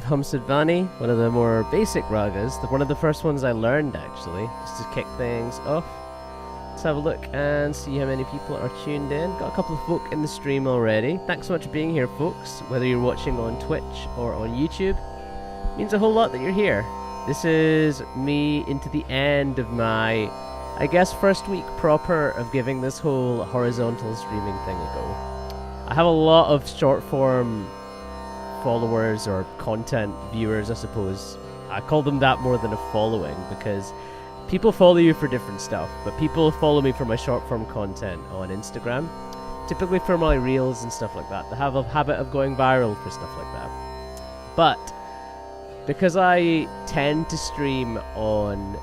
Hamsadvani, one of the more basic ragas, one of the first ones I learned actually, just to kick things off. Let's have a look and see how many people are tuned in. Got a couple of folk in the stream already. Thanks so much for being here, folks. Whether you're watching on Twitch or on YouTube, it means a whole lot that you're here. This is me into the end of my, I guess, first week proper of giving this whole horizontal streaming thing a go. I have a lot of short form followers or content viewers, I suppose. I call them that more than a following because people follow you for different stuff, but people follow me for my short form content on Instagram, typically for my reels and stuff like that. They have a habit of going viral for stuff like that. But because I tend to stream on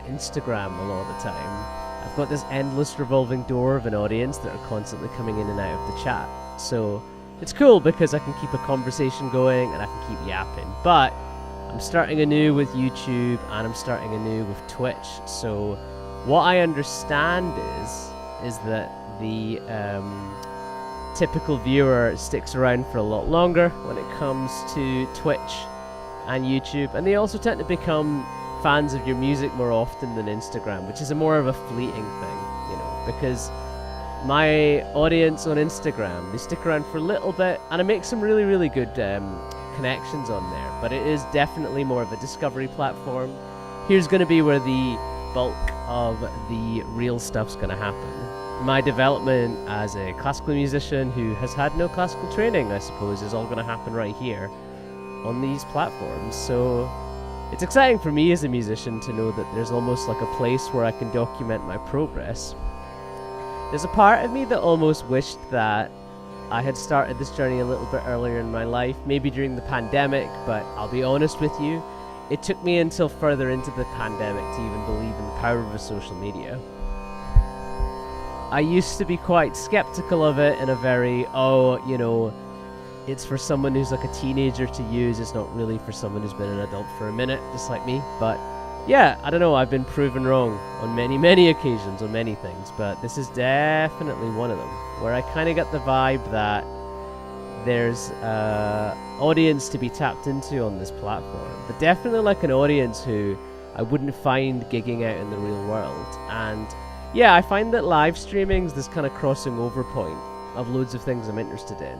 Instagram a lot of the time, I've got this endless revolving door of an audience that are constantly coming in and out of the chat. So it's cool because I can keep a conversation going and I can keep yapping. But I'm starting anew with YouTube and I'm starting anew with Twitch. So what I understand is that the typical viewer sticks around for a lot longer when it comes to Twitch and YouTube, and they also tend to become fans of your music more often than Instagram, which is a more of a fleeting thing, you know, because my audience on Instagram, they stick around for a little bit, and I make some really, really good connections on there, but it is definitely more of a discovery platform. Here's going to be where the bulk of the real stuff's going to happen. My development as a classical musician who has had no classical training, I suppose, is all going to happen right here on these platforms. So it's exciting for me as a musician to know that there's almost like a place where I can document my progress. There's a part of me that almost wished that I had started this journey a little bit earlier in my life, maybe during the pandemic, but I'll be honest with you, it took me until further into the pandemic to even believe in the power of social media. I used to be quite skeptical of it in a very, you know, it's for someone who's like a teenager to use, it's not really for someone who's been an adult for a minute, just like me. But yeah, I don't know, I've been proven wrong on many, many occasions on many things, but this is definitely one of them, where I kind of get the vibe that there's audience to be tapped into on this platform, but definitely like an audience who I wouldn't find gigging out in the real world. And yeah, I find that live streaming's this kind of crossing over point of loads of things I'm interested in.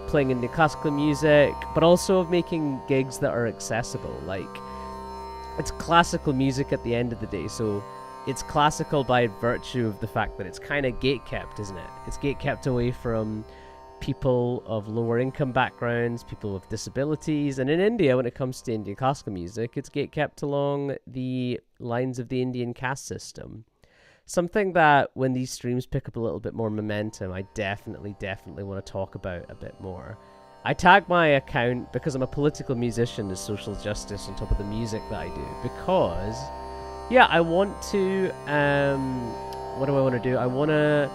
Playing indie classical music, but also of making gigs that are accessible. Like, it's classical music at the end of the day, so it's classical by virtue of the fact that it's kind of gatekept, isn't it? It's gatekept away from people of lower income backgrounds, people with disabilities, and in India, when it comes to Indian classical music, it's gatekept along the lines of the Indian caste system. Something that, when these streams pick up a little bit more momentum, I definitely want to talk about a bit more. I tag my account, because I'm a political musician, as social justice on top of the music that I do, because, yeah, I want to, what do I want to do? I want to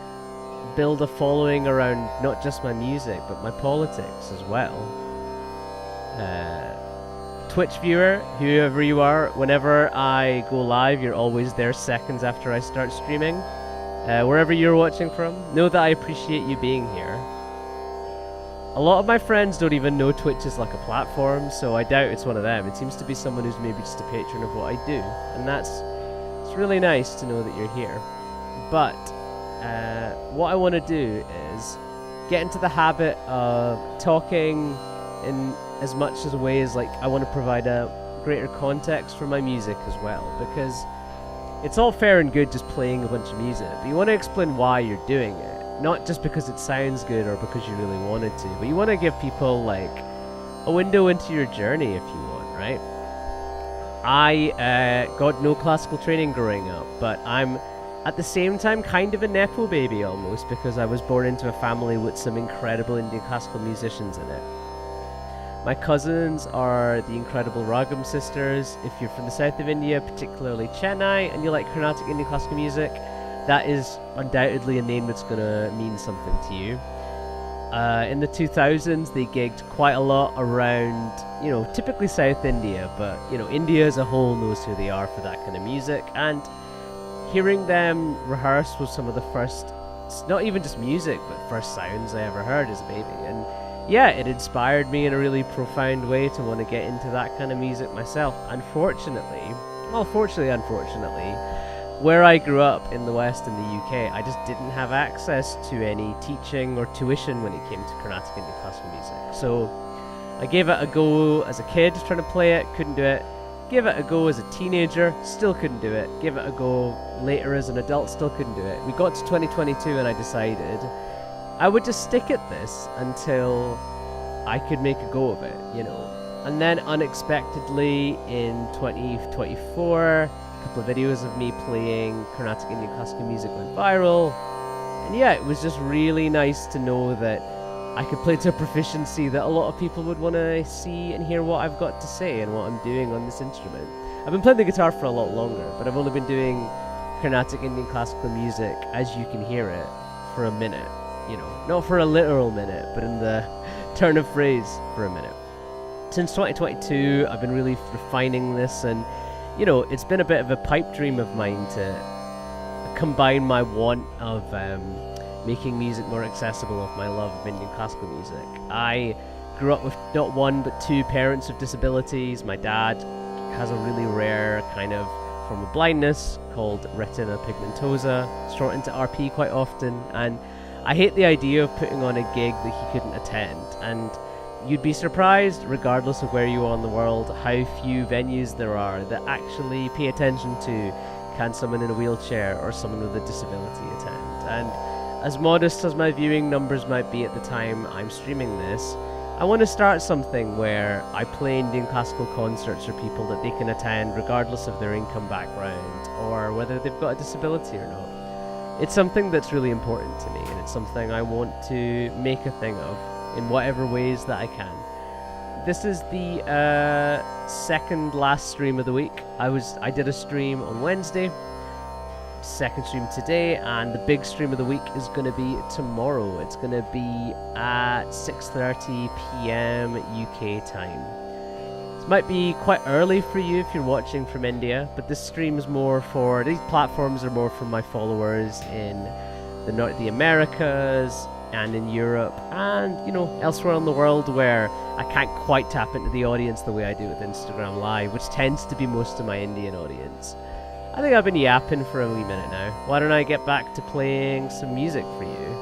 build a following around not just my music, but my politics as well. Twitch viewer, whoever you are, whenever I go live, you're always there seconds after I start streaming. Wherever you're watching from, know that I appreciate you being here. A lot of my friends don't even know Twitch is like a platform, so I doubt it's one of them. It seems to be someone who's maybe just a patron of what I do, and it's really nice to know that you're here. But what I want to do is get into the habit of talking in as much as a way as, like, I want to provide a greater context for my music as well, because it's all fair and good just playing a bunch of music, but you want to explain why you're doing it, not just because it sounds good or because you really wanted to, but you want to give people like a window into your journey if you want, right? I got no classical training growing up, but I'm at the same time kind of a nepo baby almost, because I was born into a family with some incredible Indian classical musicians in it. My cousins are the incredible Ragam sisters. If you're from the south of India, particularly Chennai, and you like Carnatic Indian classical music, that is undoubtedly a name that's going to mean something to you. In the 2000s, they gigged quite a lot around, typically South India, but, India as a whole knows who they are for that kind of music. And hearing them rehearse was some of the first, not even just music, but first sounds I ever heard as a baby. And yeah, it inspired me in a really profound way to want to get into that kind of music myself. Unfortunately, unfortunately, where I grew up in the West in the UK, I just didn't have access to any teaching or tuition when it came to Carnatic Indian classical music. So I gave it a go as a kid trying to play it, couldn't do it. Gave it a go as a teenager, still couldn't do it. Gave it a go later as an adult, still couldn't do it. We got to 2022 and I decided I would just stick at this until I could make a go of it, you know. And then unexpectedly in 2024, a couple of videos of me playing Carnatic Indian classical music went viral. And yeah, it was just really nice to know that I could play to a proficiency that a lot of people would want to see and hear what I've got to say and what I'm doing on this instrument. I've been playing the guitar for a lot longer, but I've only been doing Carnatic Indian classical music, as you can hear it, for a minute. You know, not for a literal minute, but in the turn of phrase, for a minute. Since 2022, I've been really refining this, and, you know, it's been a bit of a pipe dream of mine to combine my want of making music more accessible with my love of Indian classical music. I grew up with not one but two parents with disabilities. My dad has a really rare kind of form of blindness called retina pigmentosa, shortened to RP quite often, and I hate the idea of putting on a gig that he couldn't attend. And you'd be surprised, regardless of where you are in the world, how few venues there are that actually pay attention to can someone in a wheelchair or someone with a disability attend. And as modest as my viewing numbers might be at the time I'm streaming this, I want to start something where I play Indian classical concerts for people that they can attend regardless of their income background or whether they've got a disability or not. It's something that's really important to me, and it's something I want to make a thing of in whatever ways that I can. This is the second last stream of the week. I did a stream on Wednesday, second stream today, and the big stream of the week is going to be tomorrow. It's going to be at 6:30 p.m. UK time. This might be quite early for you if you're watching from India, but this stream is more for, these platforms are more for my followers in the Americas and in Europe and, you know, elsewhere in the world where I can't quite tap into the audience the way I do with Instagram Live, which tends to be most of my Indian audience. I think I've been yapping for a wee minute now. Why don't I get back to playing some music for you?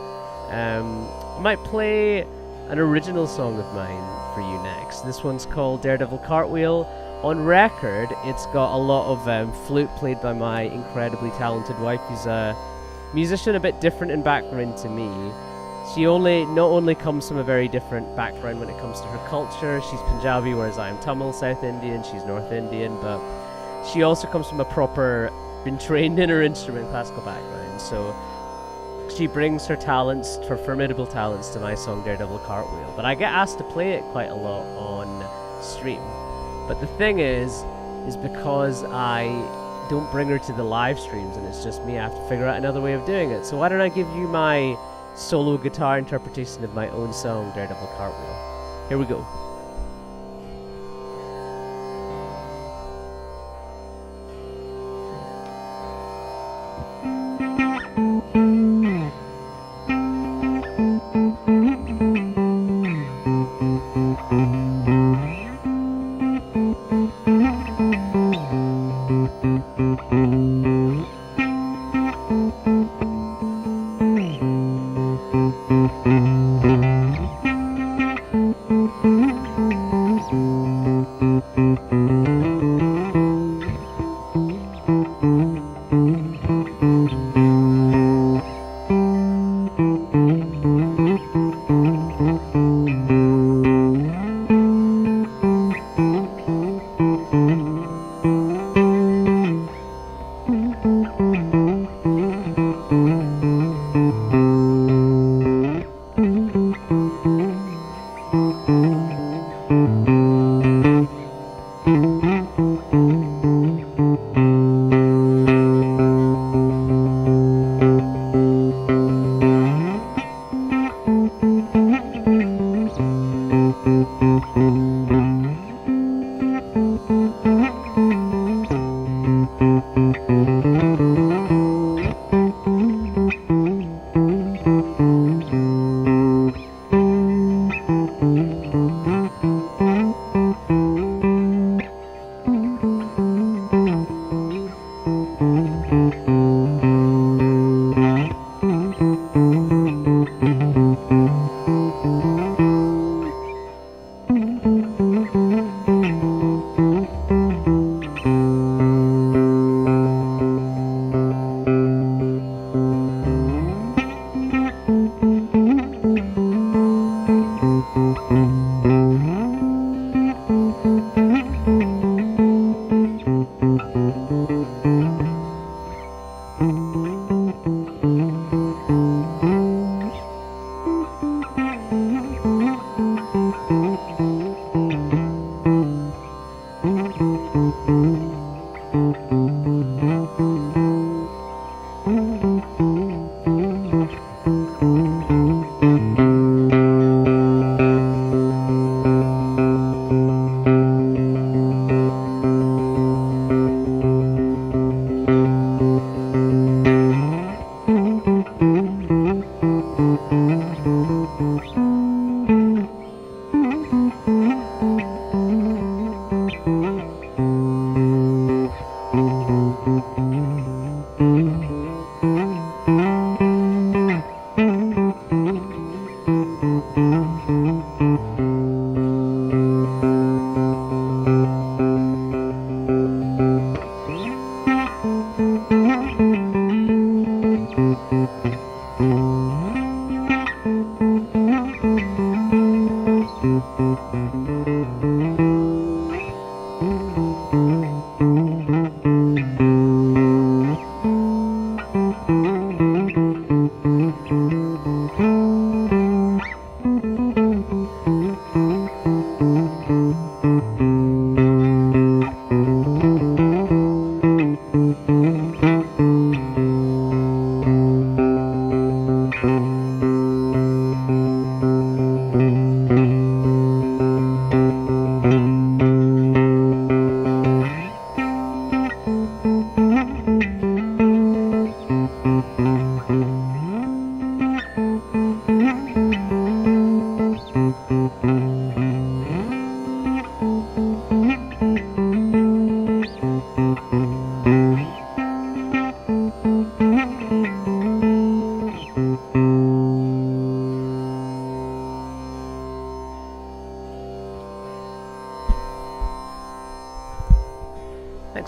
I might play an original song of mine for you next. This one's called Daredevil Cartwheel. On record, it's got a lot of flute played by my incredibly talented wife, who's a musician a bit different in background to me. She not only comes from a very different background when it comes to her culture. She's Punjabi, whereas I am Tamil, South Indian. She's North Indian, but she also comes from a proper, been trained in her instrument classical background. So she brings her talents, her formidable talents, to my song Daredevil Cartwheel. But I get asked to play it quite a lot on stream. But the thing is because I don't bring her to the live streams and it's just me, I have to figure out another way of doing it. So why don't I give you my solo guitar interpretation of my own song, Daredevil Cartwheel. Here we go.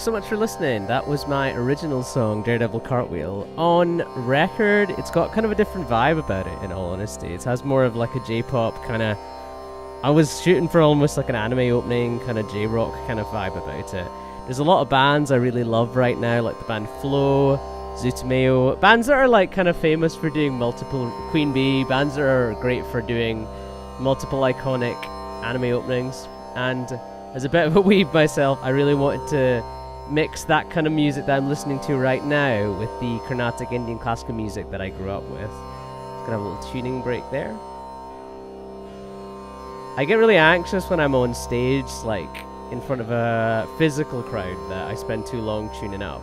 Thanks so much for listening. That was my original song, Daredevil Cartwheel. On record, it's got kind of a different vibe about it, in all honesty. It has more of like a J-pop kind of... I was shooting for almost like an anime opening, kind of J-rock kind of vibe about it. There's a lot of bands I really love right now, like the band Flow, Zutumeo, bands that are like kind of famous for doing multiple... Queen Bee, bands that are great for doing multiple iconic anime openings. And as a bit of a weeb myself, I really wanted to mix that kind of music that I'm listening to right now with the Carnatic Indian classical music that I grew up with. Just gonna have a little tuning break there. I get really anxious when I'm on stage, like in front of a physical crowd, that I spend too long tuning up.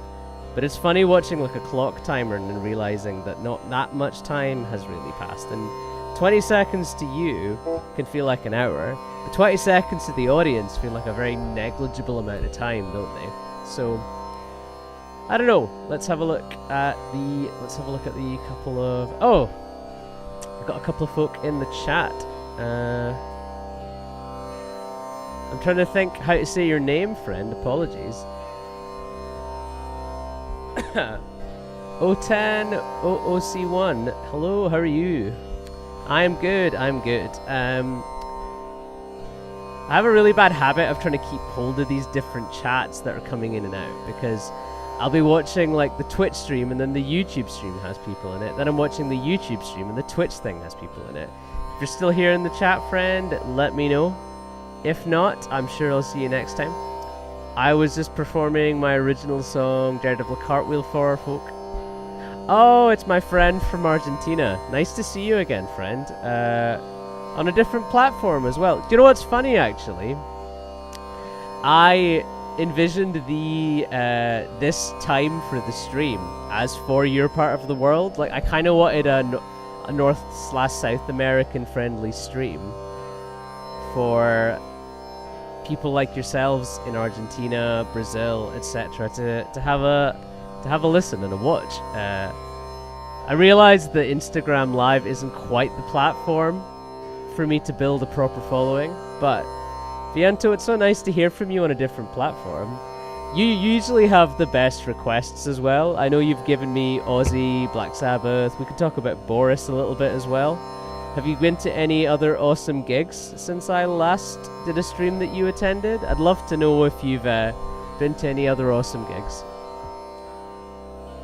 But it's funny watching like a clock timer and then realizing that not that much time has really passed. And 20 seconds to you can feel like an hour, but 20 seconds to the audience feel like a very negligible amount of time, don't they? So, I don't know. Let's have a look at the couple of... Oh! I've got a couple of folk in the chat. I'm trying to think how to say your name, friend. Apologies. O10 OOC1. Hello, how are you? I'm good. I have a really bad habit of trying to keep hold of these different chats that are coming in and out, because I'll be watching like the Twitch stream and then the YouTube stream has people in it. Then I'm watching the YouTube stream and the Twitch thing has people in it. If you're still here in the chat, friend, let me know. If not, I'm sure I'll see you next time. I was just performing my original song, Daredevil Cartwheel, for folk. Oh, it's my friend from Argentina. Nice to see you again, friend. On a different platform as well. Do you know what's funny, actually? I envisioned the this time for the stream as for your part of the world. Like, I kind of wanted a North/South American friendly stream for people like yourselves in Argentina, Brazil, etc. to have a listen and a watch. I realized that Instagram Live isn't quite the platform for me to build a proper following, but Viento, it's so nice to hear from you on a different platform. You usually have the best requests as well. I know you've given me Ozzy, Black Sabbath. We could talk about Boris a little bit as well. Have you been to any other awesome gigs since I last did a stream that you attended? I'd love to know if you've been to any other awesome gigs.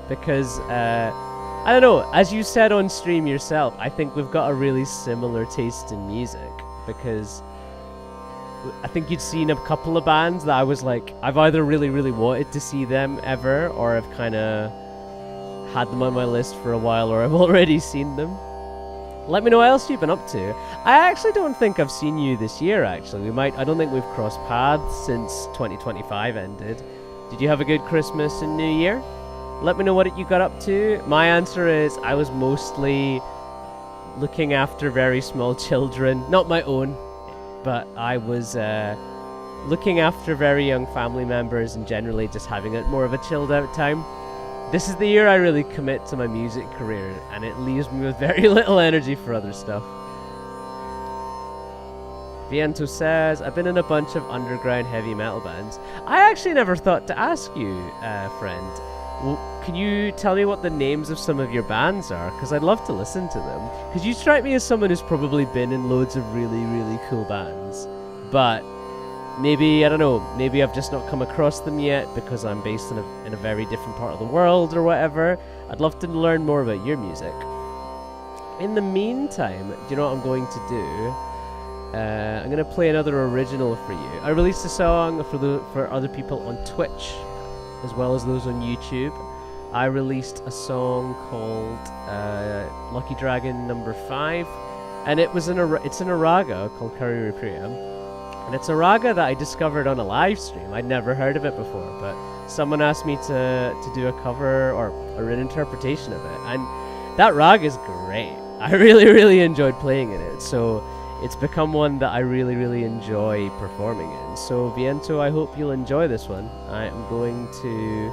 Because, I don't know, as you said on stream yourself, I think we've got a really similar taste in music. Because I think you'd seen a couple of bands that I was like, I've either really, really wanted to see them ever, or I've kind of had them on my list for a while, or I've already seen them. Let me know what else you've been up to. I actually don't think I've seen you this year, actually. I don't think we've crossed paths since 2025 ended. Did you have a good Christmas and New Year? Let me know what you got up to. My answer is I was mostly looking after very small children. Not my own, but I was looking after very young family members and generally just having more of a chilled out time. This is the year I really commit to my music career, and it leaves me with very little energy for other stuff. Viento says, I've been in a bunch of underground heavy metal bands. I actually never thought to ask you, friend. Well, can you tell me what the names of some of your bands are? Because I'd love to listen to them. Because you strike me as someone who's probably been in loads of really, really cool bands. But maybe, I don't know, maybe I've just not come across them yet because I'm based in a very different part of the world or whatever. I'd love to learn more about your music. In the meantime, do you know what I'm going to do? I'm going to play another original for you. I released a song for other people on Twitch, as well as those on YouTube. I released a song called Lucky Dragon number 5, and it's an a raga called Kari Repriam, and it's a raga that I discovered on a live stream. I'd never heard of it before, but someone asked me to do a cover or an interpretation of it, and that raga is great. I really, really enjoyed playing in it, so it's become one that I really, really enjoy performing in. So Viento, I hope you'll enjoy this one. I am going to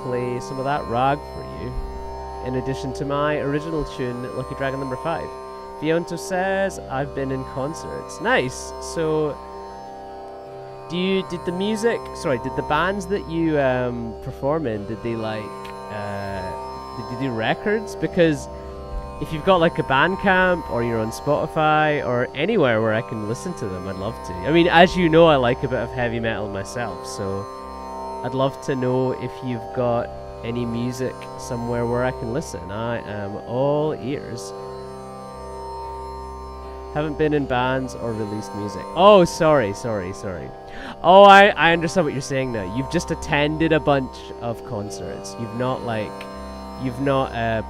play some of that rag for you, in addition to my original tune, Lucky Dragon number 5. Viento says, I've been in concerts. Nice. So did the bands that you perform in, did they did you do records? Because if you've got like a Bandcamp or you're on Spotify or anywhere where I can listen to them, I'd love to. I mean, as you know, I like a bit of heavy metal myself, so I'd love to know if you've got any music somewhere where I can listen. I am all ears. Haven't been in bands or released music. Oh, sorry. Oh, I understand what you're saying now. You've just attended a bunch of concerts. You've not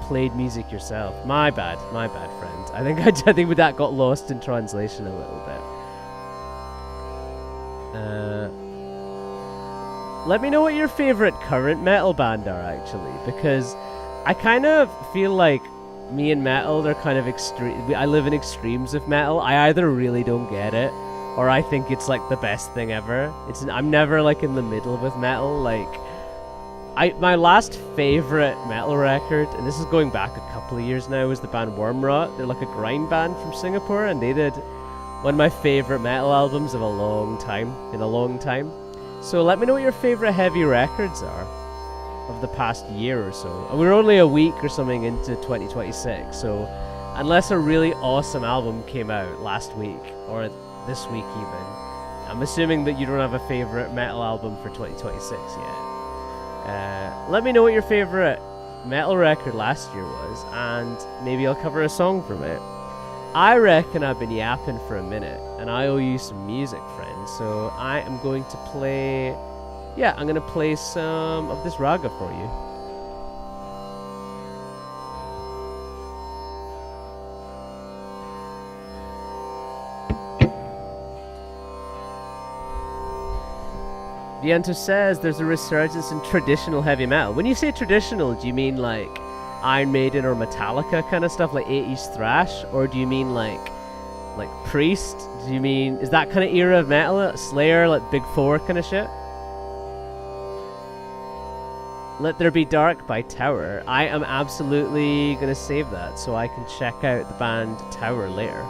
played music yourself. My bad, friend. I think that got lost in translation a little bit. Let me know what your favorite current metal band are, actually, because I kind of feel like me and metal are kind of extreme. I live in extremes of metal. I either really don't get it, or I think it's like the best thing ever. I'm never like in the middle with metal. Like, my last favorite metal record, and this is going back a couple of years now, was the band Wormrot. They're like a grind band from Singapore, and they did one of my favorite metal albums in a long time. So let me know what your favorite heavy records are of the past year or so. And we're only a week or something into 2026, so unless a really awesome album came out last week or this week even, I'm assuming that you don't have a favorite metal album for 2026 yet. Let me know what your favorite metal record last year was, and maybe I'll cover a song from it. I reckon I've been yapping for a minute, and I owe you some music, friend. So I am going to play... Yeah, I'm going to play some of this raga for you. Viento says there's a resurgence in traditional heavy metal. When you say traditional, do you mean like Iron Maiden or Metallica kind of stuff, like 80s thrash? Or do you mean like Priest? Do you mean, is that kind of era of metal? Slayer, like Big Four kind of shit? Let There Be Dark by Tower. I am absolutely going to save that so I can check out the band Tower later.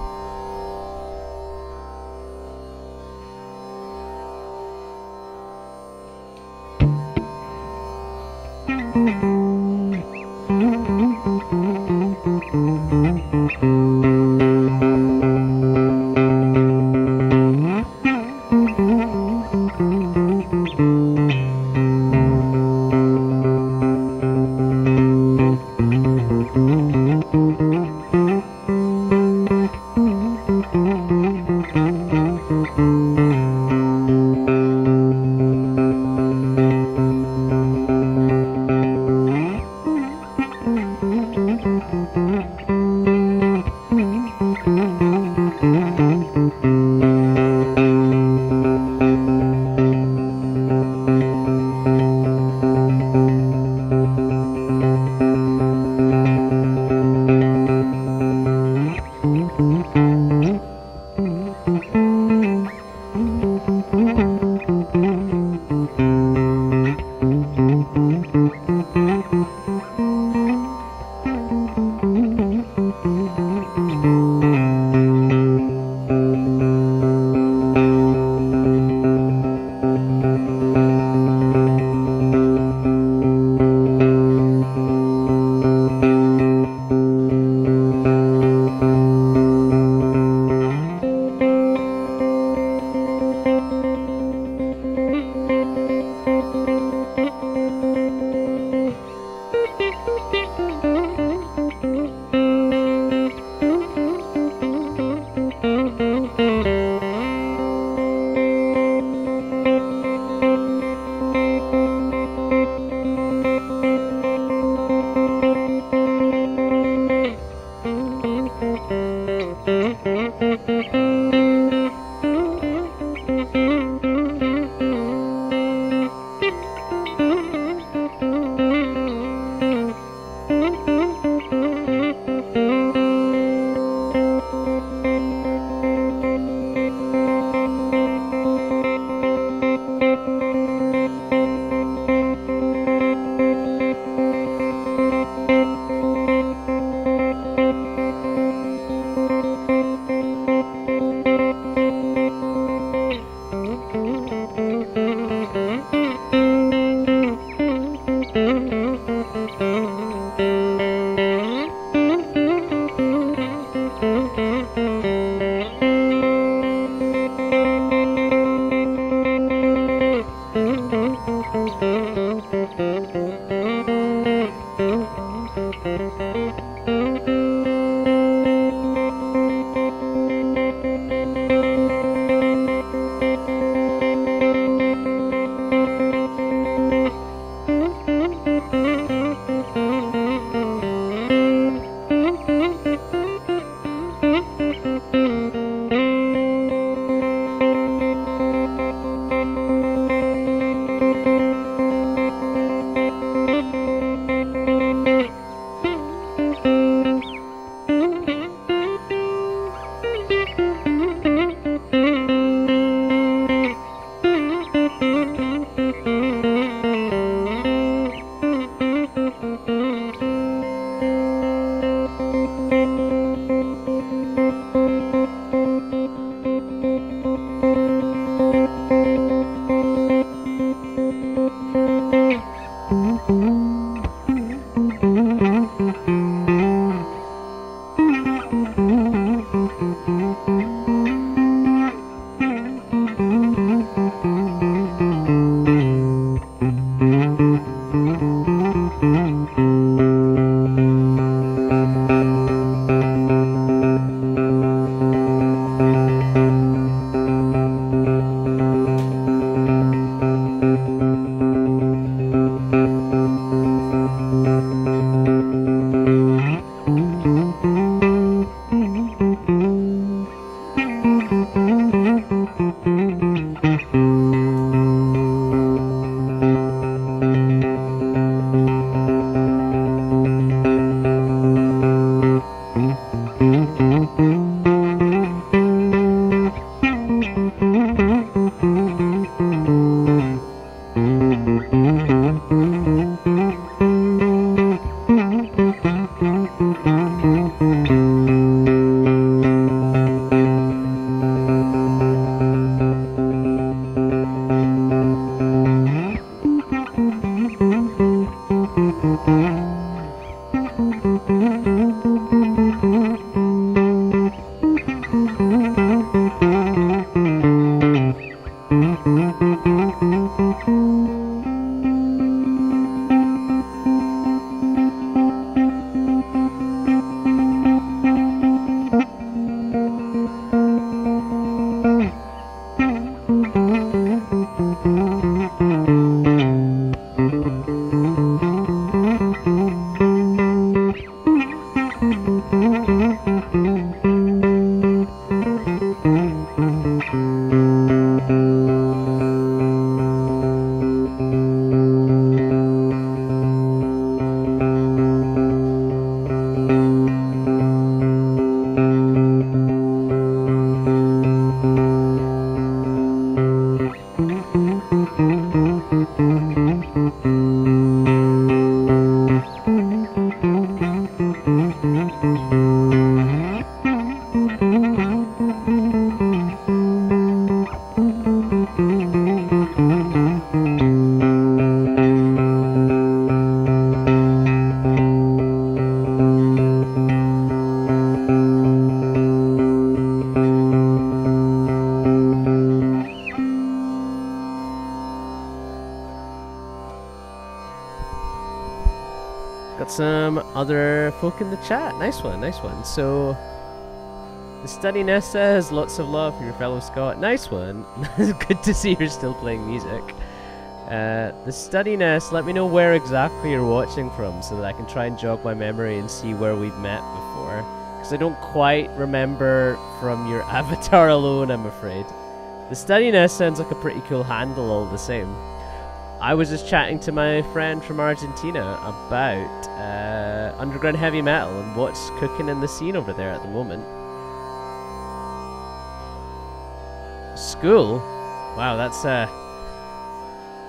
Got some other folk in the chat. Nice one, nice one. So, the Study Nest says, lots of love for your fellow Scot. Nice one. Good to see you're still playing music. The Study Nest, let me know where exactly you're watching from so that I can try and jog my memory and see where we've met before. Because I don't quite remember from your avatar alone, I'm afraid. The Study Nest sounds like a pretty cool handle all the same. I was just chatting to my friend from Argentina about underground heavy metal and what's cooking in the scene over there at the moment. School? Wow, that's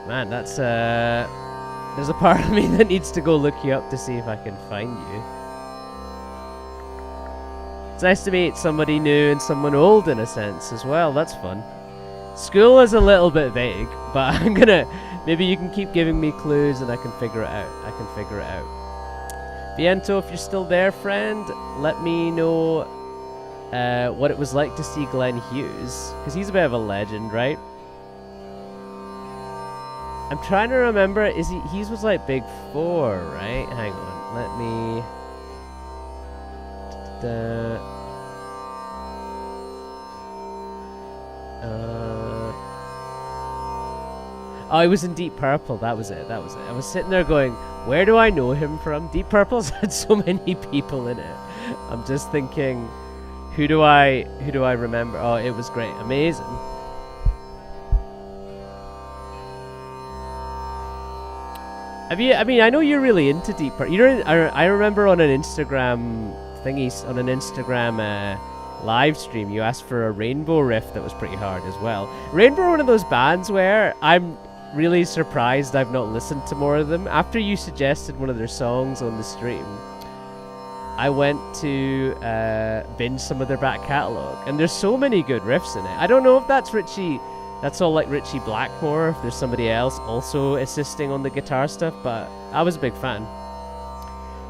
man, that's there's a part of me that needs to go look you up to see if I can find you. It's nice to meet somebody new and someone old in a sense as well. That's fun. School is a little bit vague, but I'm gonna... Maybe you can keep giving me clues and I can figure it out. Viento, if you're still there, friend, let me know what it was like to see Glenn Hughes. Because he's a bit of a legend, right? I'm trying to remember, he was like Big Four, right? Hang on, let me... Oh, he was in Deep Purple. That was it. I was sitting there going, where do I know him from? Deep Purple's had so many people in it. I'm just thinking, who do I remember? Oh, it was great. Amazing. I mean, I know you're really into Deep Purple. I remember on an Instagram live stream, you asked for a Rainbow riff that was pretty hard as well. Rainbow are one of those bands where I'm really surprised I've not listened to more of them. After you suggested one of their songs on the stream, I went to binge some of their back catalogue, and there's so many good riffs in it. I don't know if that's all like Richie Blackmore, if there's somebody else also assisting on the guitar stuff, but I was a big fan.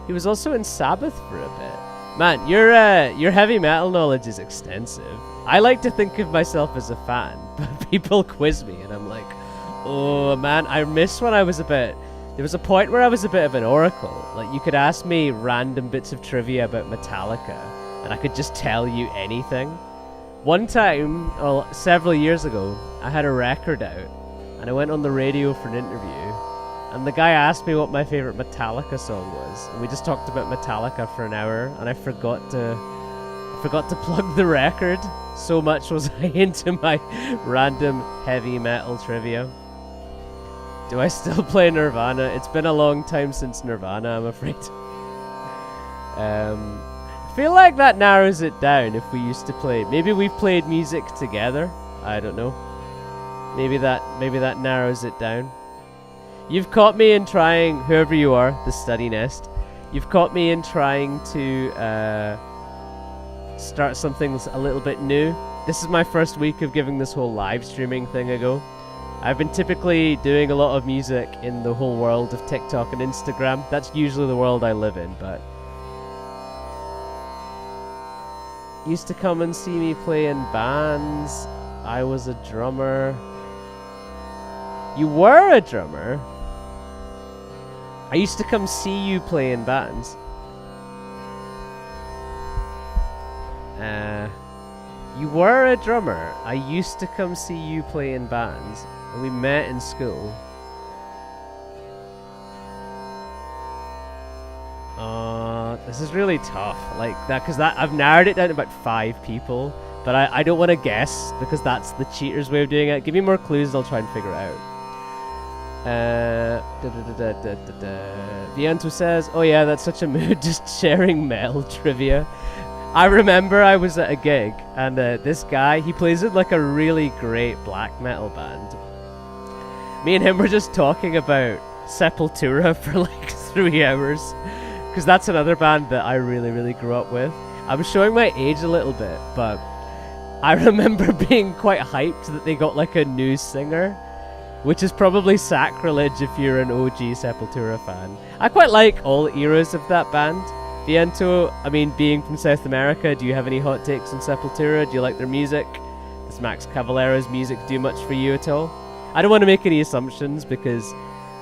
He was also in Sabbath for a bit. Man, your heavy metal knowledge is extensive. I like to think of myself as a fan, but people quiz me and I'm like, oh man, I miss when I was there was a point where I was a bit of an oracle. Like, you could ask me random bits of trivia about Metallica and I could just tell you anything. One time, several years ago, I had a record out and I went on the radio for an interview. And the guy asked me what my favorite Metallica song was, and we just talked about Metallica for an hour, and I forgot to plug the record. So much was I into my random heavy metal trivia. Do I still play Nirvana? It's been a long time since Nirvana, I'm afraid. I feel like that narrows it down if we used to play. Maybe we've played music together. I don't know. Maybe that narrows it down. You've caught me in trying, whoever you are, the Study Nest, you've caught me in trying to start something a little bit new. This is my first week of giving this whole live streaming thing a go. I've been typically doing a lot of music in the whole world of TikTok and Instagram. That's usually the world I live in, but... Used to come and see me play in bands. I was a drummer. You were a drummer? I used to come see you play in bands. You were a drummer. I used to come see you play in bands. And we met in school. This is really tough. Like that, because I've narrowed it down to about 5 people, but I don't want to guess because that's the cheater's way of doing it. Give me more clues and I'll try and figure it out. Viento says, "Oh yeah, that's such a mood, just sharing metal trivia." I remember I was at a gig and this guy, he plays in like a really great black metal band. Me and him were just talking about Sepultura for like 3 hours, because that's another band that I really grew up with. I'm showing my age a little bit, but I remember being quite hyped that they got like a new singer, which is probably sacrilege if you're an OG Sepultura fan. I quite like all eras of that band. Viento, I mean, being from South America, do you have any hot takes on Sepultura? Do you like their music? Does Max Cavalera's music do much for you at all? I don't want to make any assumptions because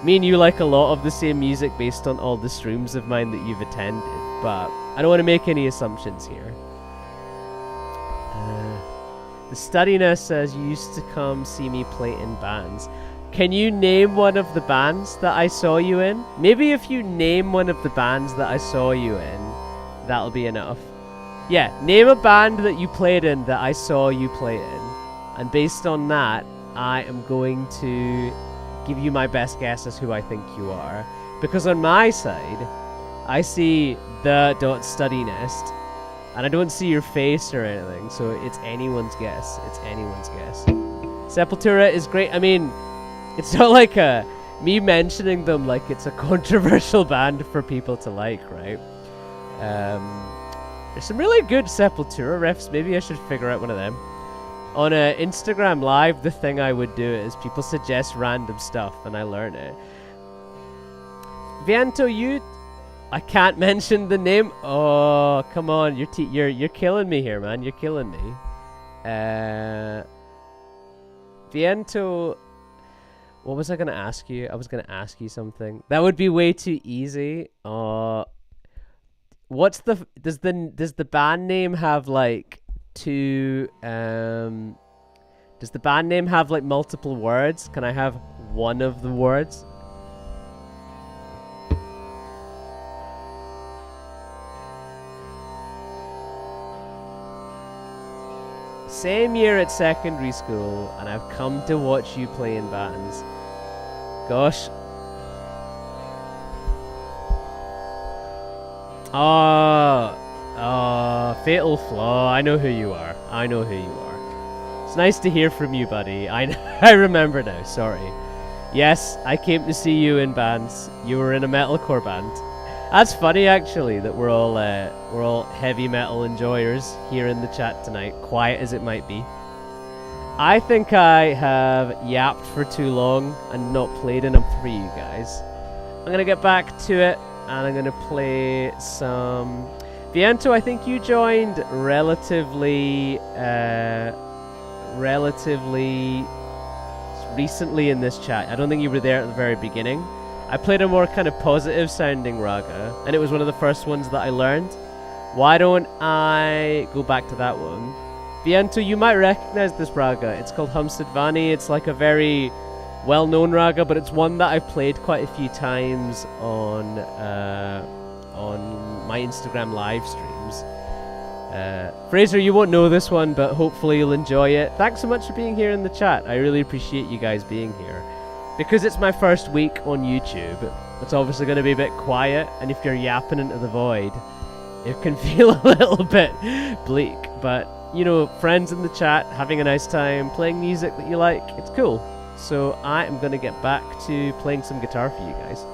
me and you like a lot of the same music based on all the streams of mine that you've attended, but I don't want to make any assumptions here. The Studiness says, you used to come see me play in bands. Can you name one of the bands that I saw you in? Maybe if you name one of the bands that I saw you in, that'll be enough. Yeah, name a band that you played in that I saw you play in. And based on that, I am going to give you my best guess as who I think you are. Because on my side, I see the .studiness, and I don't see your face or anything, so it's anyone's guess. It's anyone's guess. Sepultura is great. I mean, it's not like me mentioning them like it's a controversial band for people to like, right? There's some really good Sepultura riffs. Maybe I should figure out one of them. On Instagram Live, the thing I would do is people suggest random stuff and I learn it. Viento, I can't mention the name. Oh, come on, you're killing me here, man. You're killing me. Viento, what was I gonna ask you? I was gonna ask you something. That would be way too easy. Does the band name have like two? Does the band name have like multiple words? Can I have one of the words? Same year at secondary school, and I've come to watch you play in bands. Gosh. Fatal Flaw. I know who you are. I know who you are. It's nice to hear from you, buddy. I remember now. Sorry. Yes, I came to see you in bands. You were in a metalcore band. That's funny, actually, that we're all heavy metal enjoyers here in the chat tonight, quiet as it might be. I think I have yapped for too long and not played enough for you guys. I'm gonna get back to it, and I'm gonna play some Viento. I think you joined relatively recently in this chat. I don't think you were there at the very beginning. I played a more kind of positive sounding raga, and it was one of the first ones that I learned. Why don't I go back to that one? Viento, you might recognize this raga. It's called Humsadvani. It's like a very well-known raga, but it's one that I've played quite a few times on my Instagram live streams. Fraser, you won't know this one, but hopefully you'll enjoy it. Thanks so much for being here in the chat. I really appreciate you guys being here. Because it's my first week on YouTube, it's obviously going to be a bit quiet, and if you're yapping into the void, it can feel a little bit bleak. But, you know, friends in the chat, having a nice time, playing music that you like, it's cool. So I am going to get back to playing some guitar for you guys.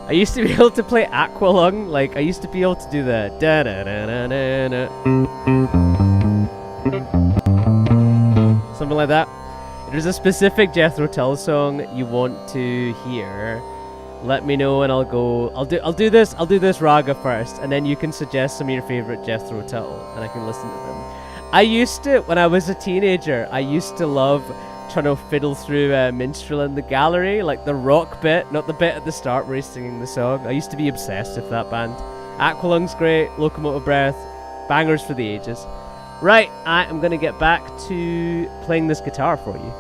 I used to be able to play Aqualung, like I used to be able to do the da da da da da da, something like that. If there's a specific Jethro Tull song you want to hear, let me know and I'll do this raga first, and then you can suggest some of your favorite Jethro Tull and I can listen to them. I used to, when I was a teenager, I used to love trying to fiddle through Minstrel in the Gallery, like the rock bit, not the bit at the start where he's singing the song. I used to be obsessed with that band. Aqualung's great, Locomotive Breath, bangers for the ages. Right, I am going to get back to playing this guitar for you.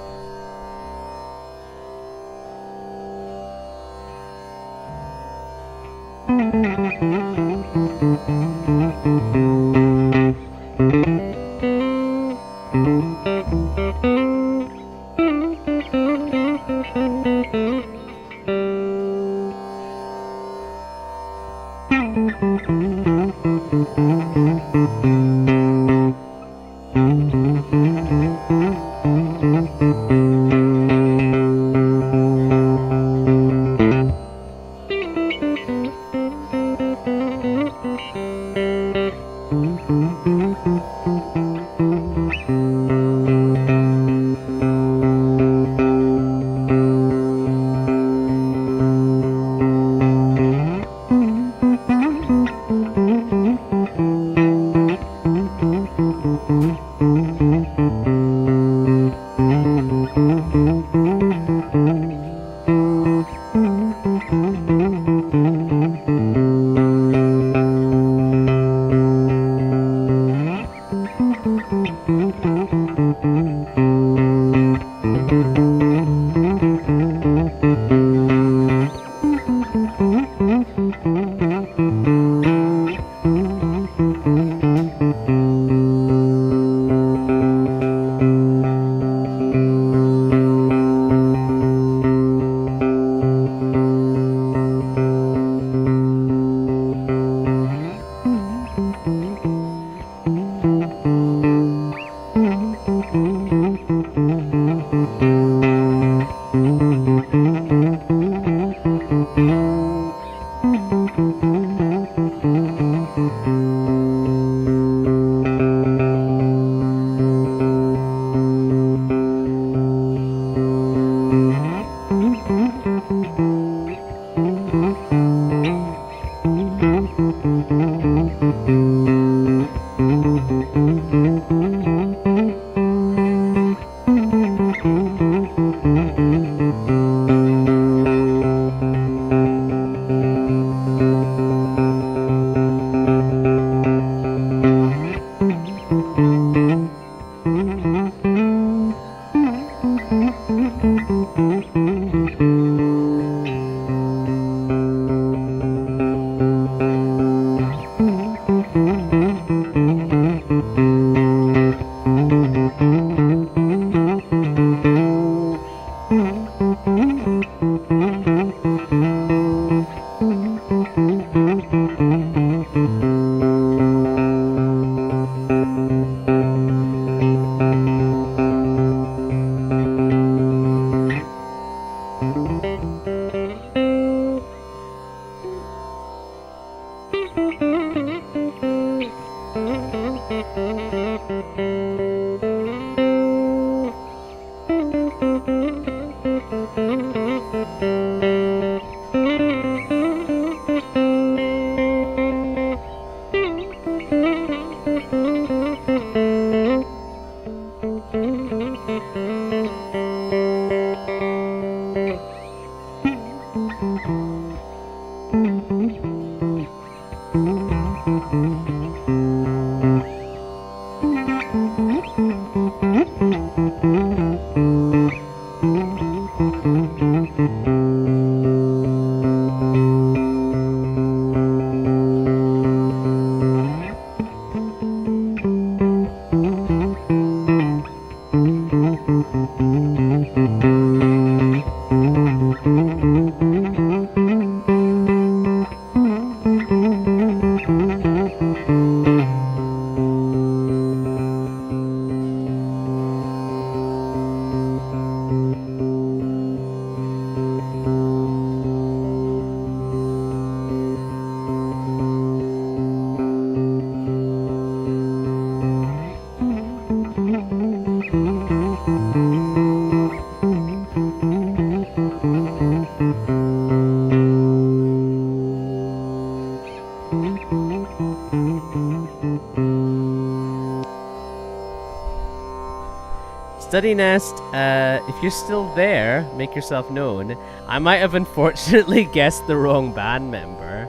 Study Nest, if you're still there, make yourself known. I might have unfortunately guessed the wrong band member.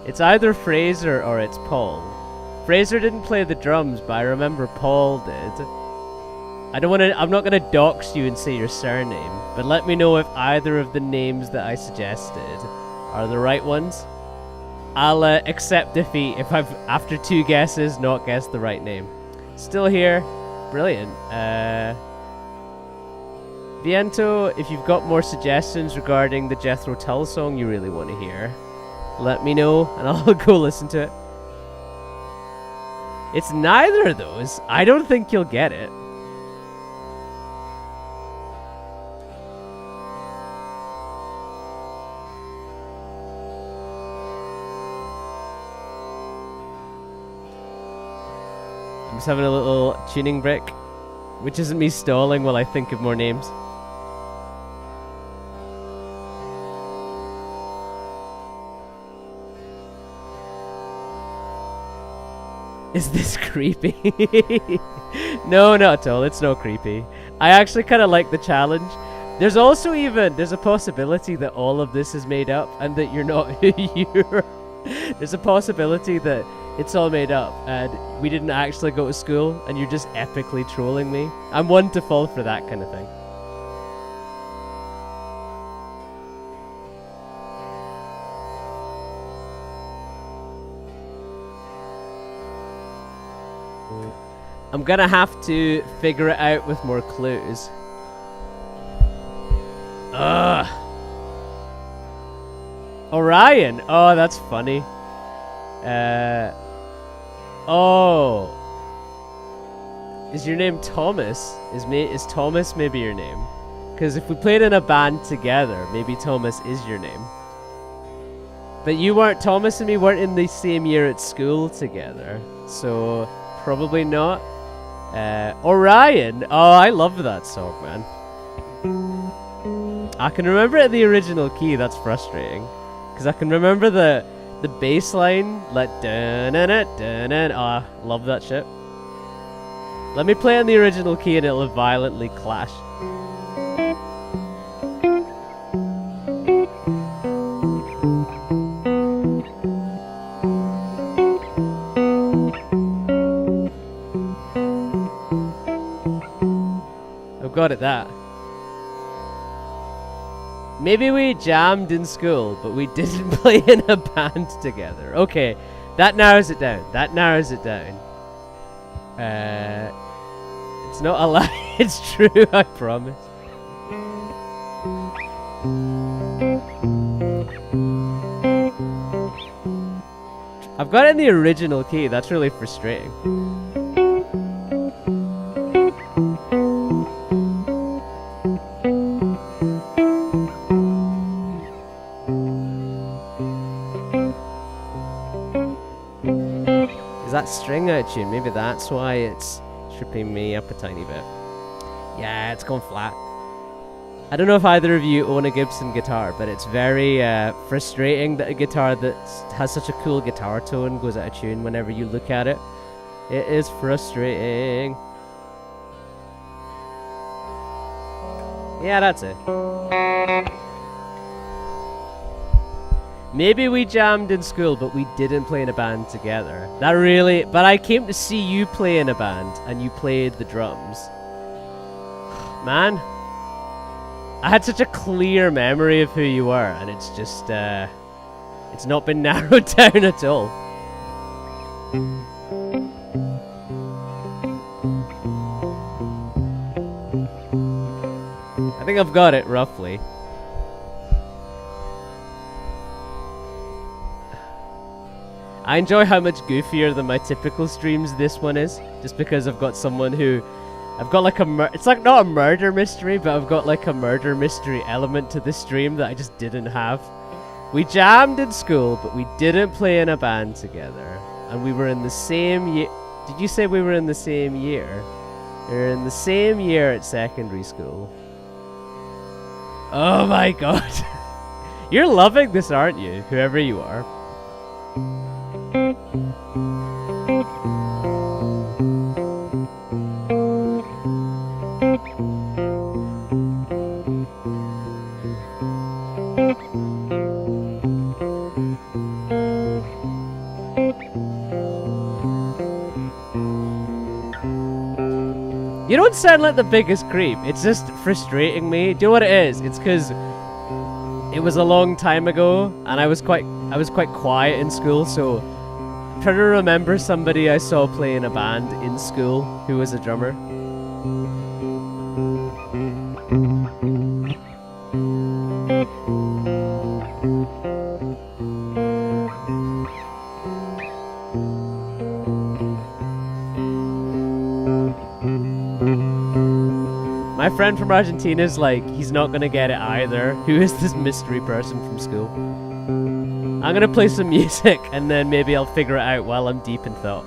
It's either Fraser or it's Paul. Fraser didn't play the drums, but I remember Paul did. I'm not gonna dox you and say your surname, but let me know if either of the names that I suggested are the right ones. I'll accept defeat if I've, after 2 guesses, not guessed the right name. Still here. Brilliant. Viento, if you've got more suggestions regarding the Jethro Tull song you really want to hear, let me know and I'll go listen to it. It's neither of those. I don't think you'll get it. I'm just having a little tuning break, which isn't me stalling while I think of more names. Is this creepy? No, not at all. It's not creepy. I actually kind of like the challenge. There's also there's a possibility that all of this is made up and that you're not who you're. There's a possibility that it's all made up and we didn't actually go to school and you're just epically trolling me. I'm one to fall for that kind of thing. I'm gonna have to figure it out with more clues. Ugh. Orion. Oh, that's funny. Oh. Is your name Thomas? Is Thomas maybe your name? Because if we played in a band together, maybe Thomas is your name. But Thomas and me weren't in the same year at school together, so probably not. Orion. Oh, I love that song, man. I can remember it in the original key. That's frustrating, because I can remember the bass line, like dun-dun-dun-dun-dun. Oh, love that shit. Let me play in the original key and it'll violently clash. I've got it, that. Maybe we jammed in school, but we didn't play in a band together. Okay, that narrows it down. That narrows it down. It's not a lie. It's true, I promise. I've got it in the original key. That's really frustrating. Is that string out of tune? Maybe that's why it's tripping me up a tiny bit. Yeah, it's gone flat. I don't know if either of you own a Gibson guitar, but it's very frustrating that a guitar that has such a cool guitar tone goes out of tune whenever you look at it. It is frustrating. Yeah, that's it. Maybe we jammed in school, but we didn't play in a band together. But I came to see you play in a band, and you played the drums. Man, I had such a clear memory of who you were, and it's just, it's not been narrowed down at all. I think I've got it, roughly. I enjoy how much goofier than my typical streams this one is, just because I've got someone who... I've got like it's like not a murder mystery, but I've got like a murder mystery element to the stream that I just didn't have. We jammed in school, but we didn't play in a band together. And we were in the same year... Did you say we were in the same year? We were in the same year at secondary school. Oh my god. You're loving this, aren't you? Whoever you are. You don't sound like the biggest creep. It's just frustrating me. Do you know what it is? It's because it was a long time ago, and I was quite quiet in school, so I'm trying to remember somebody I saw play in a band in school who was a drummer. My friend from Argentina is like, he's not gonna get it either. Who is this mystery person from school? I'm gonna play some music and then maybe I'll figure it out while I'm deep in thought.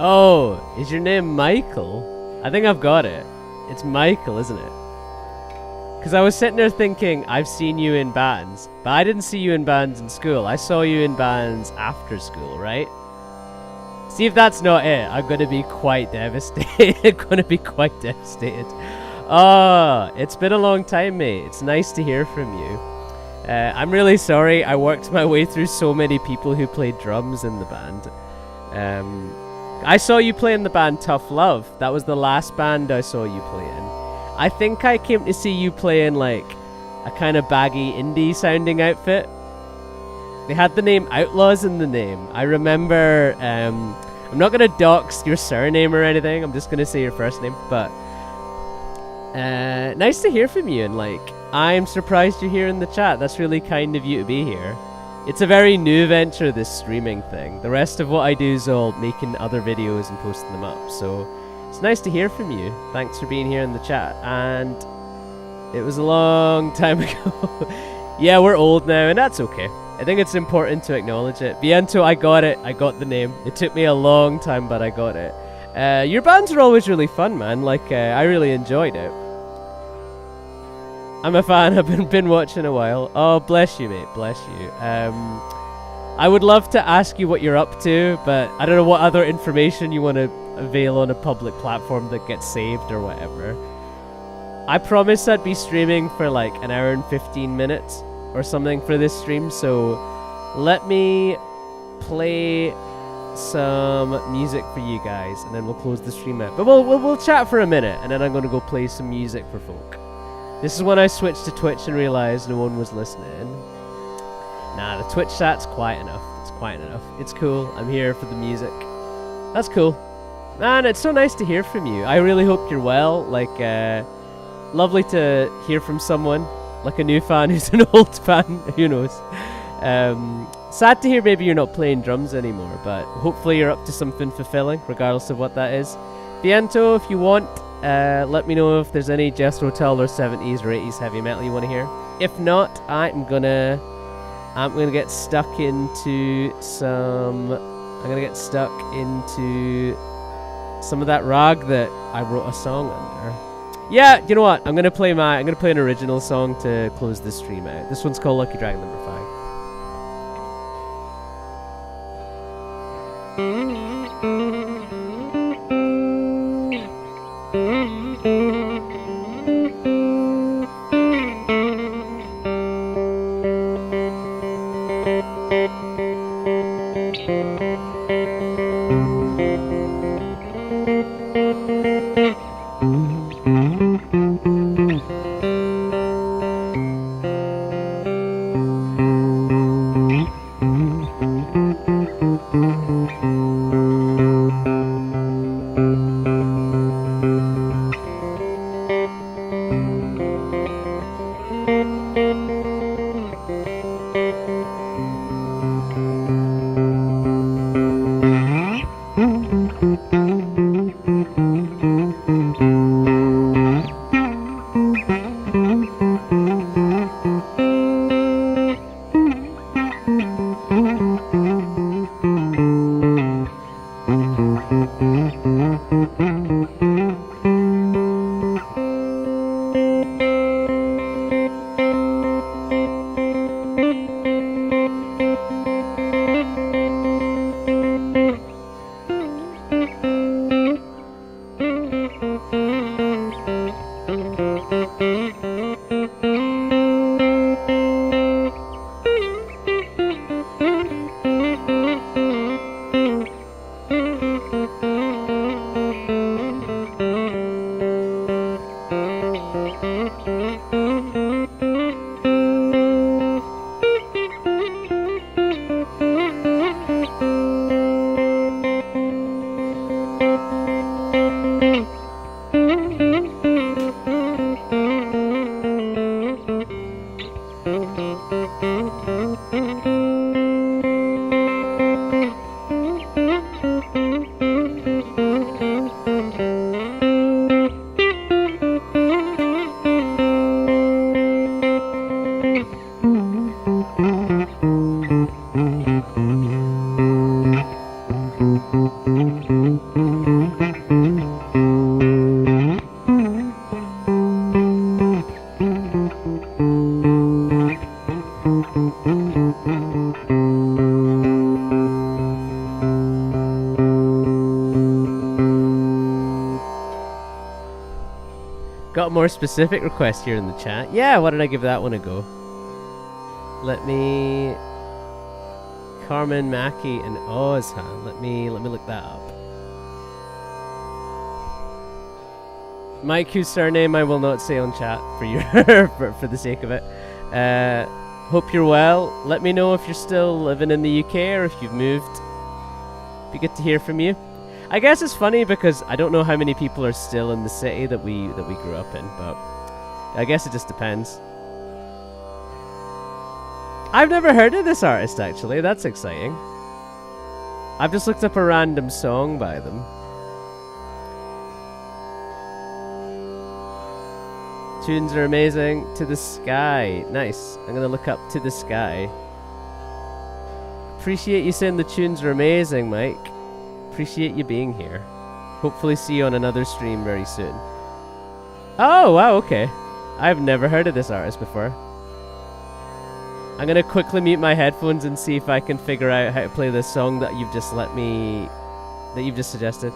Oh, is your name Michael? I think I've got it. It's Michael, isn't it? Because I was sitting there thinking, I've seen you in bands, but I didn't see you in bands in school. I saw you in bands after school, right? See if that's not it. I'm going to be quite devastated. Oh, it's been a long time, mate. It's nice to hear from you. I'm really sorry. I worked my way through so many people who played drums in the band. I saw you play in the band Tough Love. That was the last band I saw you play in. I think I came to see you play in like a kind of baggy indie sounding outfit. They had the name Outlaws in the name. I remember, I'm not going to dox your surname or anything. I'm just going to say your first name. But nice to hear from you. And like, I'm surprised you're here in the chat. That's really kind of you to be here. It's a very new venture, this streaming thing. The rest of what I do is all making other videos and posting them up. So it's nice to hear from you. Thanks for being here in the chat. And it was a long time ago. Yeah, we're old now, and that's okay. I think it's important to acknowledge it. Viento, I got it. I got the name. It took me a long time, but I got it. Your bands are always really fun, man. Like, I really enjoyed it. I'm a fan. I've been watching a while. Oh, bless you, mate. Bless you. I would love to ask you what you're up to, but I don't know what other information you want to avail on a public platform that gets saved or whatever. I promised I'd be streaming for like an hour and 15 minutes or something for this stream, so let me play some music for you guys, and then we'll close the stream out. But we'll chat for a minute, and then I'm going to go play some music for folk. This is when I switched to Twitch and realized no one was listening. Nah, the Twitch chat's quiet enough. It's quiet enough. It's cool. I'm here for the music. That's cool. Man, it's so nice to hear from you. I really hope you're well. Like, lovely to hear from someone, like a new fan who's an old fan. Who knows? Sad to hear maybe you're not playing drums anymore, but hopefully you're up to something fulfilling, regardless of what that is. Viento, if you want, let me know if there's any Jethro Tull or 70s or 80s heavy metal you want to hear. If not, I'm gonna get stuck into some of that rag that I wrote a song under. Yeah, you know what? I'm gonna play an original song to close this stream out. This one's called Lucky Dragon number 5. Got a more specific request here in the chat. Yeah, why don't I give that one a go? Let me... Carmen Mackey and Ozhan. Let me look that up. Mike, whose surname I will not say on chat for your for the sake of it. Hope you're well. Let me know if you're still living in the UK or if you've moved. Be good to hear from you. I guess it's funny because I don't know how many people are still in the city that we grew up in, but I guess it just depends. I've never heard of this artist, actually. That's exciting. I've just looked up a random song by them. Tunes are amazing. To the Sky. Nice. I'm gonna look up To the Sky. Appreciate you saying the tunes are amazing, Mike. Appreciate you being here. Hopefully see you on another stream very soon. Oh, wow, okay. I've never heard of this artist before. I'm gonna quickly mute my headphones and see if I can figure out how to play this song that you've just suggested.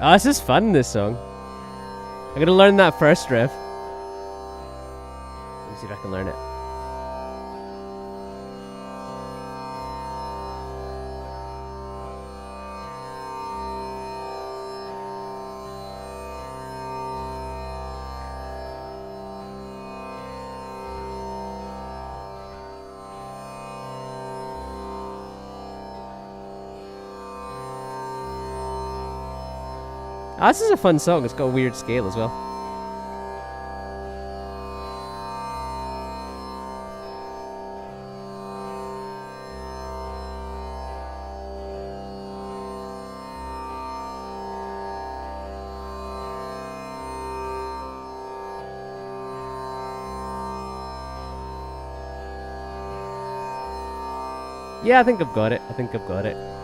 Oh, this is fun, this song. I'm gonna learn that first riff. Let me see if I can learn it. Oh, this is a fun song. It's got a weird scale as well. Yeah, I think I've got it.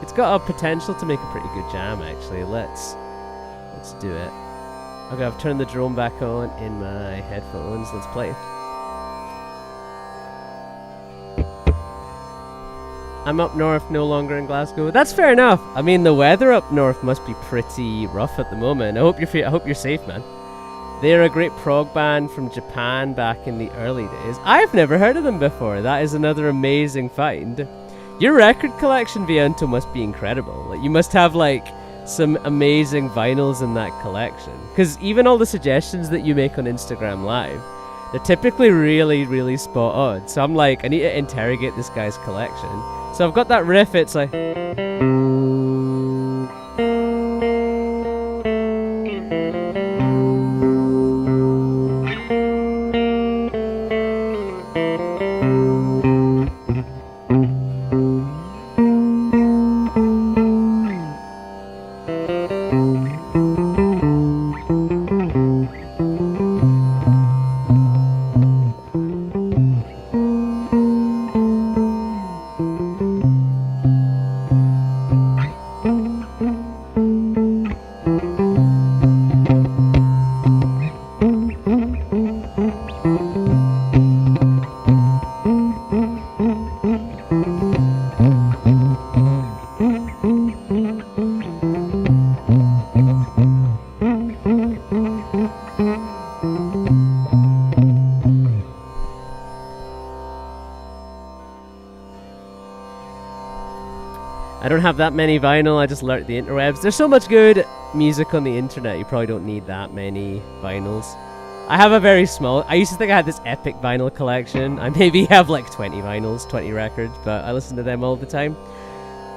It's got a potential to make a pretty good jam, actually. Let's do it. Okay, I've turned the drone back on in my headphones. Let's play. I'm up north, no longer in Glasgow. That's fair enough. I mean, the weather up north must be pretty rough at the moment. I hope you're safe, man. They're a great prog band from Japan back in the early days. I've never heard of them before. That is another amazing find. Your record collection, Viento, must be incredible. Like, you must have like some amazing vinyls in that collection, because even all the suggestions that you make on Instagram Live, they're typically really, really spot on. So I'm like, I need to interrogate this guy's collection. So I've got that riff. It's like, I don't have that many vinyl, I just lurk the interwebs. There's so much good music on the internet, you probably don't need that many vinyls. I have a very small... I used to think I had this epic vinyl collection. I maybe have like 20 vinyls, 20 records, but I listen to them all the time.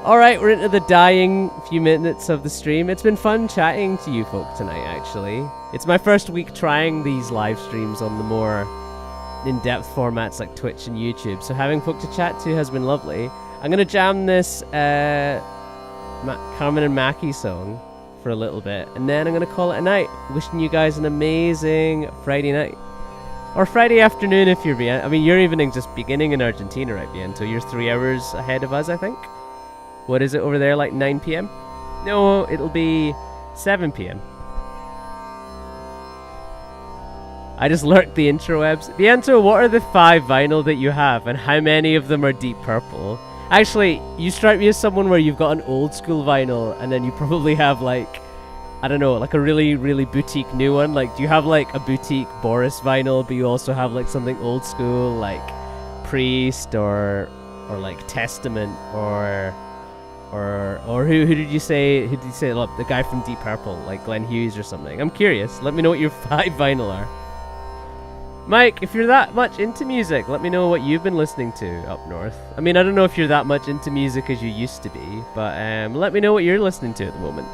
Alright, we're into the dying few minutes of the stream. It's been fun chatting to you folk tonight, actually. It's my first week trying these live streams on the more in-depth formats like Twitch and YouTube, so having folk to chat to has been lovely. I'm going to jam this Carmen and Mackie song for a little bit, and then I'm going to call it a night. Wishing you guys an amazing Friday night. Or Friday afternoon if you're Viento. I mean, your evening's just beginning in Argentina, right, Viento? You're 3 hours ahead of us, I think. What is it over there, like 9 p.m.? No, it'll be 7 p.m. I just lurked the intrawebs. Viento, what are the 5 vinyl that you have, and how many of them are Deep Purple? Actually, you strike me as someone where you've got an old school vinyl, and then you probably have like, I don't know, like a really, really boutique new one. Like, do you have like a boutique Boris vinyl, but you also have like something old school, like Priest or like Testament or who did you say? Who did you say? Look, the guy from Deep Purple, like Glenn Hughes or something. I'm curious. Let me know what your 5 vinyl are. Mike, if you're that much into music, let me know what you've been listening to up north. I mean, I don't know if you're that much into music as you used to be, but let me know what you're listening to at the moment.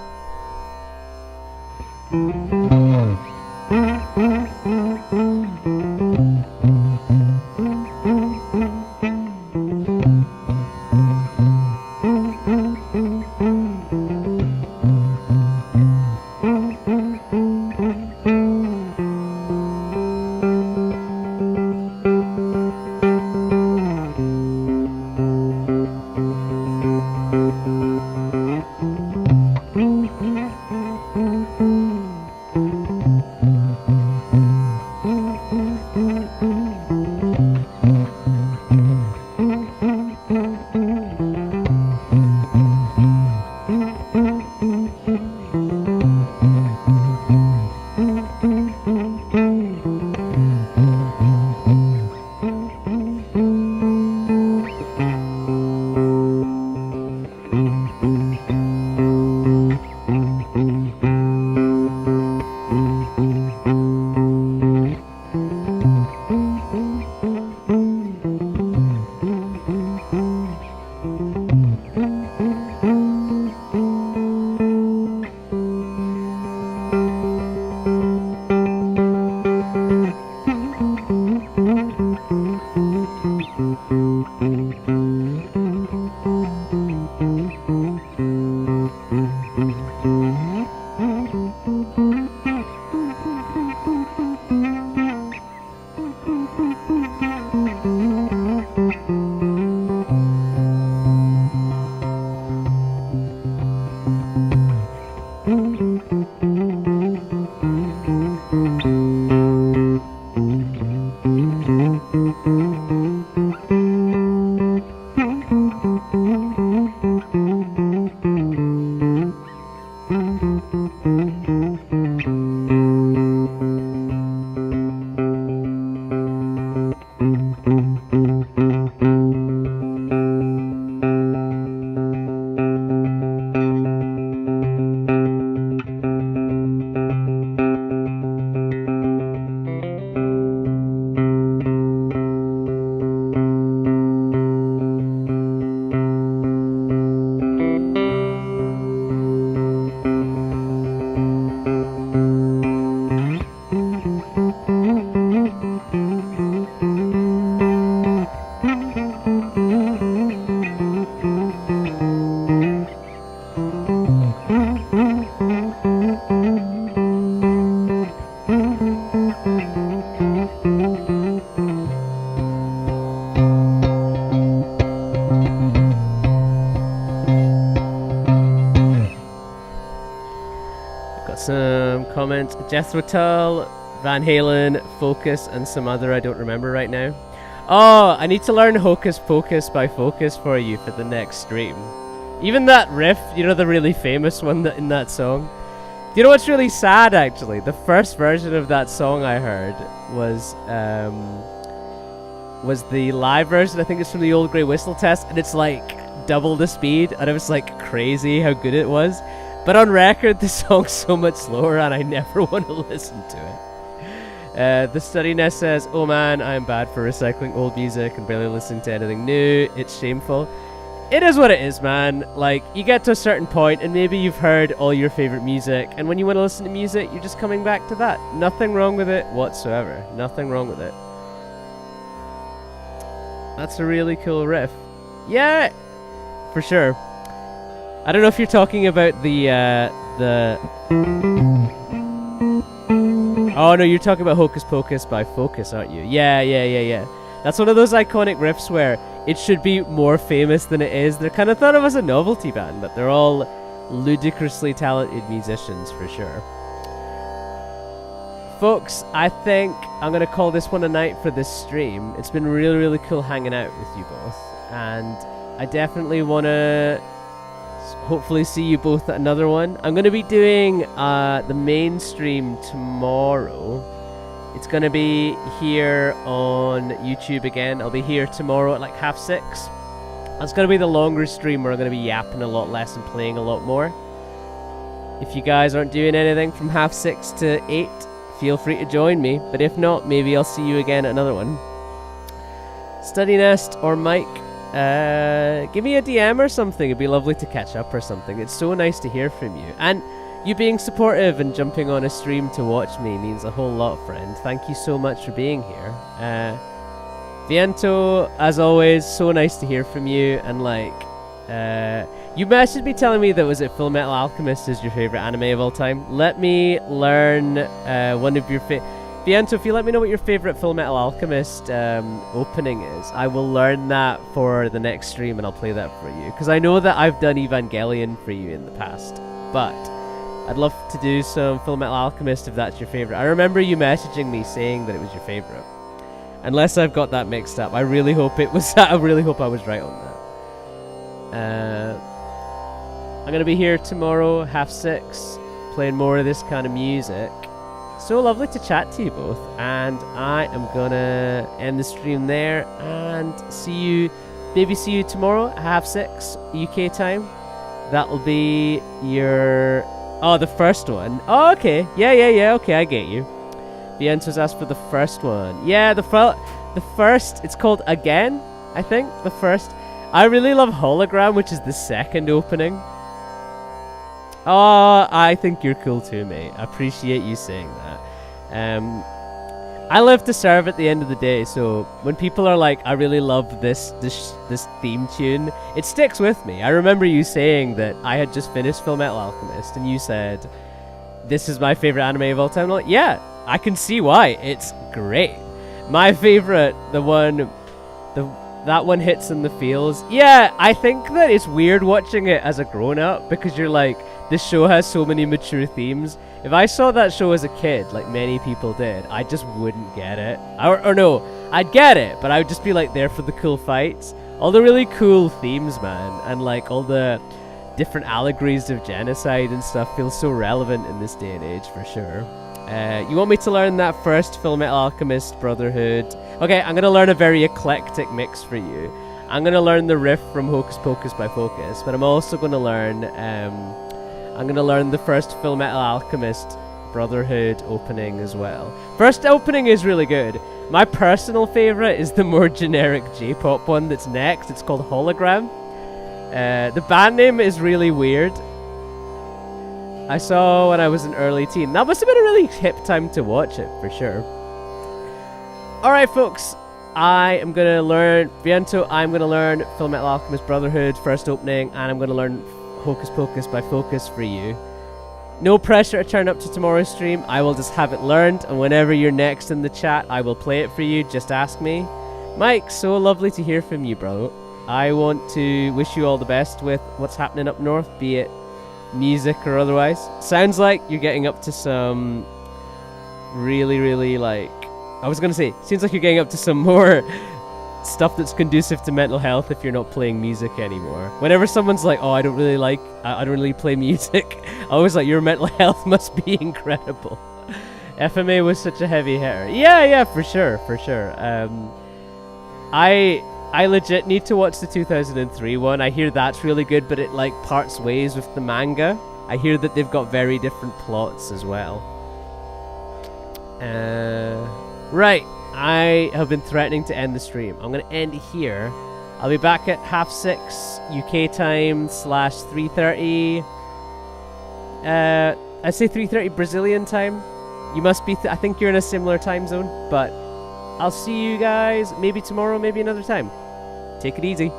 Some comments. Jethro Tull, Van Halen, Focus, and some other I don't remember right now. Oh, I need to learn Hocus Pocus by Focus for you for the next stream. Even that riff, you know, the really famous one in that song. Do you know what's really sad, actually? The first version of that song I heard was the live version. I think it's from the Old Grey Whistle Test, and it's like double the speed, and it was like crazy how good it was. But on record, the song's so much slower, and I never want to listen to it. The Study Nest says, "Oh man, I'm bad for recycling old music and barely listening to anything new. It's shameful." It is what it is, man. Like, you get to a certain point, and maybe you've heard all your favorite music, and when you want to listen to music, you're just coming back to that. Nothing wrong with it whatsoever. Nothing wrong with it. That's a really cool riff. Yeah, for sure. I don't know if you're talking about the... Oh, no, you're talking about Hocus Pocus by Focus, aren't you? Yeah. That's one of those iconic riffs where it should be more famous than it is. They're kind of thought of as a novelty band, but they're all ludicrously talented musicians, for sure. Folks, I think I'm going to call this one a night for this stream. It's been really, really cool hanging out with you both. And I definitely want to... hopefully see you both at another one. I'm going to be doing the main stream tomorrow. It's going to be here on YouTube again. I'll be here tomorrow at like 6:30. That's going to be the longer stream where I'm going to be yapping a lot less and playing a lot more. If you guys aren't doing anything from 6:30 to 8, feel free to join me. But if not, maybe I'll see you again at another one. Study Nest or Mike, give me a DM or something. It'd be lovely to catch up or something. It's so nice to hear from you. And You being supportive and jumping on a stream to watch me means a whole lot, friend. Thank you so much for being here. Viento, as always, so nice to hear from you. And like, you messaged me telling me that was it Full Metal Alchemist is your favorite anime of all time. Let me learn one of your Viento, if you let me know what your favorite Full Metal Alchemist opening is, I will learn that for the next stream and I'll play that for you. Because I know that I've done Evangelion for you in the past, but I'd love to do some Full Metal Alchemist if that's your favorite. I remember you messaging me saying that it was your favorite. Unless I've got that mixed up. I really hope it was that. I really hope I was right on that. I'm going to be here tomorrow, 6:30, playing more of this kind of music. So lovely to chat to you both. And I am going to end the stream there and maybe see you tomorrow, 6:30 UK time. That'll be your... Oh, the first one. Oh, okay. Yeah. Okay, I get you. Viento's asked for the first one. Yeah, the first. It's called Again, I think. The first. I really love Hologram, which is the second opening. Oh, I think you're cool too, mate. I appreciate you saying that. I live to serve at the end of the day, so when people are like, I really love this theme tune, it sticks with me. I remember you saying that I had just finished Full Metal Alchemist, and you said, this is my favorite anime of all time. I'm like, yeah, I can see why. It's great. My favorite, that one hits in the feels. Yeah, I think that it's weird watching it as a grown-up, because you're like, this show has so many mature themes. If I saw that show as a kid, like many people did, I just wouldn't get it. Or no, I'd get it, but I would just be like there for the cool fights. All the really cool themes, man, and like all the different allegories of genocide and stuff feel so relevant in this day and age, for sure. You want me to learn that first Full Metal Alchemist Brotherhood? Okay, I'm going to learn a very eclectic mix for you. I'm going to learn the riff from Hocus Pocus by Focus, but I'm also going to learn... the first Full Metal Alchemist Brotherhood opening as well. First opening is really good. My personal favorite is the more generic J-pop one that's next. It's called Hologram. The band name is really weird. I saw when I was an early teen. That must have been a really hip time to watch it, for sure. Alright, folks. I am going to learn Viento. I'm going to learn Full Metal Alchemist Brotherhood first opening, and I'm going to learn Hocus Pocus by Focus for you. No pressure to turn up to tomorrow's stream. I will just have it learned, and whenever you're next in the chat, I will play it for you. Just ask me. Mike, so lovely to hear from you, bro. I want to wish you all the best with what's happening up north, be it music or otherwise. Sounds like you're getting up to some really like... I was going to say, seems like you're getting up to some more stuff that's conducive to mental health if you're not playing music anymore. Whenever someone's like, oh, I don't really play music, I always like, your mental health must be incredible. FMA was such a heavy hitter. Yeah, for sure. I legit need to watch the 2003 one. I hear that's really good, but it like parts ways with the manga. I hear that they've got very different plots as well. Right. I have been threatening to end the stream. I'm going to end here. I'll be back at 6:30 UK time / 3:30. I'd say 3:30 Brazilian time. You must be... I think you're in a similar time zone. But I'll see you guys maybe tomorrow, maybe another time. Take it easy.